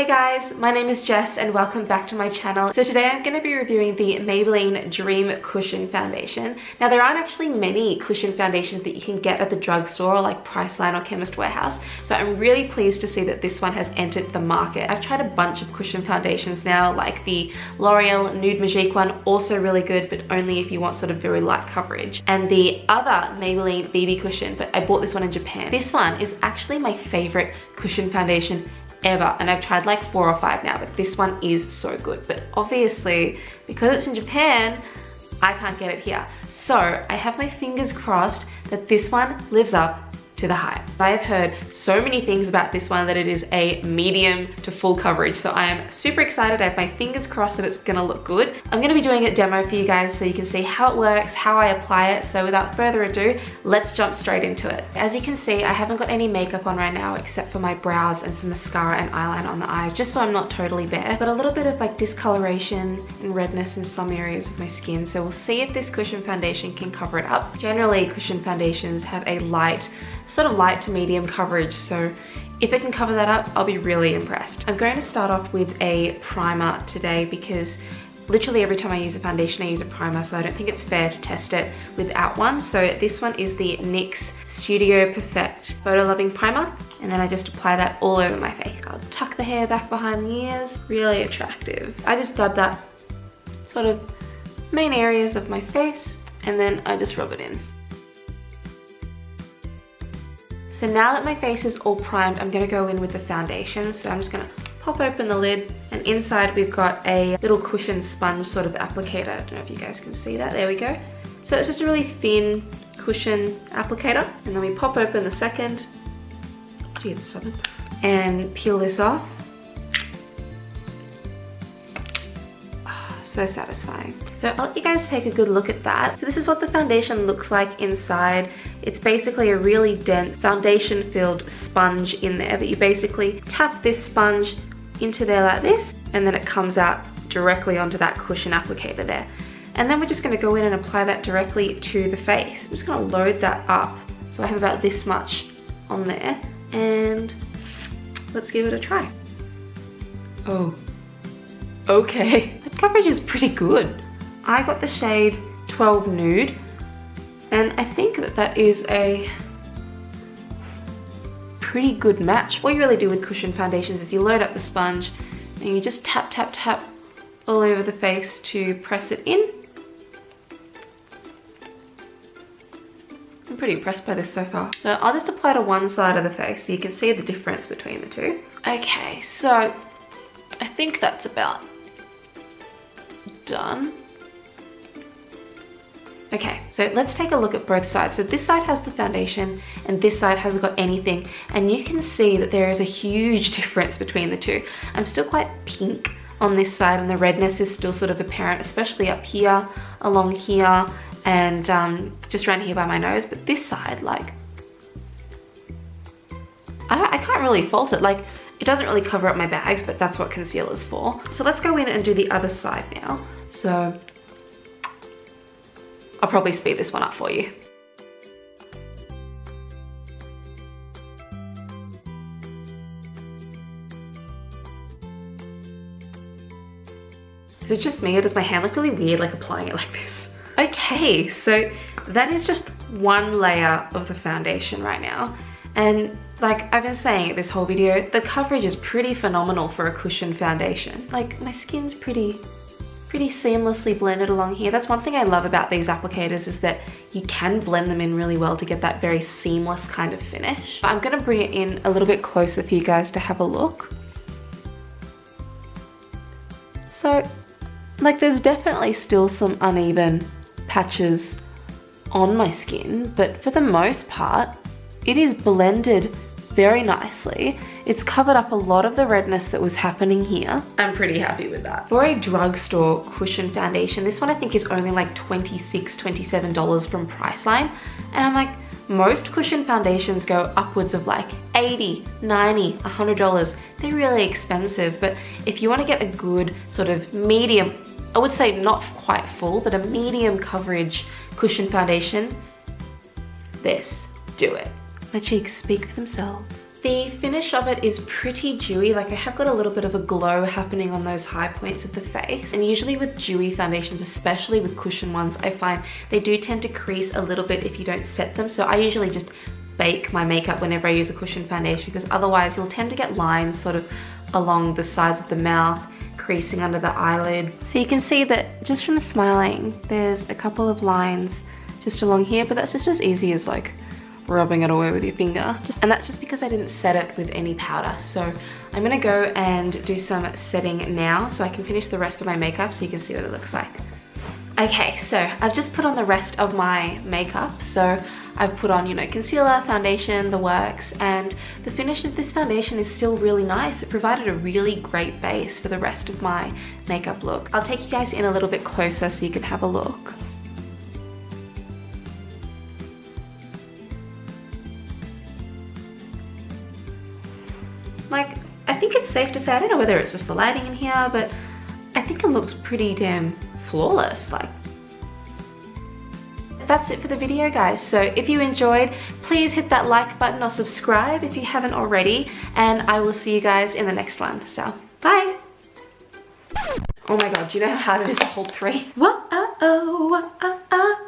Hey guys, my name is Jess and welcome back to my channel. So today I'm going to be reviewing the Maybelline Dream Cushion Foundation. Now there aren't actually many cushion foundations that you can get at the drugstore like Priceline or Chemist Warehouse. So I'm really pleased to see that this one has entered the market. I've tried a bunch of cushion foundations now, like the L'Oreal Nude Magique one, also really good, but only if you want sort of very light coverage. And the other Maybelline BB cushion, but I bought this one in Japan. This one is actually my favorite cushion foundation ever, and I've tried like 4 or 5 now, but this one is so good. But obviously, because it's in Japan, I can't get it here. So I have my fingers crossed that this one lives up to the hype. I have heard so many things about this one that it is a medium to full coverage, so I am super excited. I have my fingers crossed that it's gonna look good. I'm gonna be doing a demo for you guys so you can see how it works, how I apply it. So without further ado, let's jump straight into it. As you can see, I haven't got any makeup on right now except for my brows and some mascara and eyeliner on the eyes, just so I'm not totally bare. But a little bit of like discoloration and redness in some areas of my skin, so we'll see if this cushion foundation can cover it up. Generally, cushion foundations have a sort of light to medium coverage, so if it can cover that up, I'll be really impressed. I'm going to start off with a primer today because literally every time I use a foundation, I use a primer, so I don't think it's fair to test it without one. So this one is the NYX Studio Perfect Photo Loving Primer, and then I just apply that all over my face. I'll tuck the hair back behind the ears, really attractive. I just dab that sort of main areas of my face, and then I just rub it in. So now that my face is all primed, I'm gonna go in with the foundation. So I'm just gonna pop open the lid, and inside we've got a little cushion sponge sort of applicator. I don't know if you guys can see that, there we go. So it's just a really thin cushion applicator. And then we pop open the second, gee, it's stubborn, and peel this off. So satisfying. So I'll let you guys take a good look at that. So this is what the foundation looks like inside. It's basically a really dense foundation filled sponge in there that you basically tap this sponge into there like this, and then it comes out directly onto that cushion applicator there. And then we're just gonna go in and apply that directly to the face. I'm just gonna load that up. So I have about this much on there, and let's give it a try. Oh, okay. The coverage is pretty good. I got the shade 12 Nude, and I think that is a pretty good match. What you really do with cushion foundations is you load up the sponge and you just tap, tap, tap all over the face to press it in. I'm pretty impressed by this so far. So I'll just apply to one side of the face so you can see the difference between the two. Okay, so I think that's about done. Okay, so let's take a look at both sides. So this side has the foundation and this side hasn't got anything, and you can see that there is a huge difference between the two. I'm still quite pink on this side, and the redness is still sort of apparent, especially up here, along here, and just around here by my nose. But this side, like, I can't really fault it. Like, it doesn't really cover up my bags, but that's what concealer's for. So let's go in and do the other side now. So I'll probably speed this one up for you. Is it just me, or does my hand look really weird like applying it like this? Okay, so that is just one layer of the foundation right now. And like I've been saying this whole video, the coverage is pretty phenomenal for a cushion foundation. Like, my skin's pretty seamlessly blended along here. That's one thing I love about these applicators, is that you can blend them in really well to get that very seamless kind of finish. I'm gonna bring it in a little bit closer for you guys to have a look. So, like, there's definitely still some uneven patches on my skin, but for the most part, it is blended very nicely. It's covered up a lot of the redness that was happening here. I'm pretty happy with that. For a drugstore cushion foundation, this one I think is only like $26, $27 from Priceline. And I'm like, most cushion foundations go upwards of like $80, $90, $100. They're really expensive, but if you want to get a good sort of medium, I would say not quite full, but a medium coverage cushion foundation, do it. My cheeks speak for themselves. The finish of it is pretty dewy. Like I have got a little bit of a glow happening on those high points of the face. And usually with dewy foundations, especially with cushion ones, I find they do tend to crease a little bit if you don't set them. So I usually just bake my makeup whenever I use a cushion foundation, because otherwise you'll tend to get lines sort of along the sides of the mouth, creasing under the eyelid. So you can see that just from smiling, there's a couple of lines just along here, but that's just as easy as like rubbing it away with your finger. And that's just because I didn't set it with any powder. So I'm gonna go and do some setting now so I can finish the rest of my makeup so you can see what it looks like. Okay, so I've just put on the rest of my makeup. So I've put on, you know, concealer, foundation, the works, and the finish of this foundation is still really nice. It provided a really great base for the rest of my makeup look. I'll take you guys in a little bit closer so you can have a look. Like, I think it's safe to say, I don't know whether it's just the lighting in here, but I think it looks pretty damn flawless. Like, that's it for the video, guys. So if you enjoyed, please hit that like button or subscribe if you haven't already, and I will see you guys in the next one. So bye. Oh my god, do you know how hard it is to hold 3? Whoa, oh, oh, oh, oh.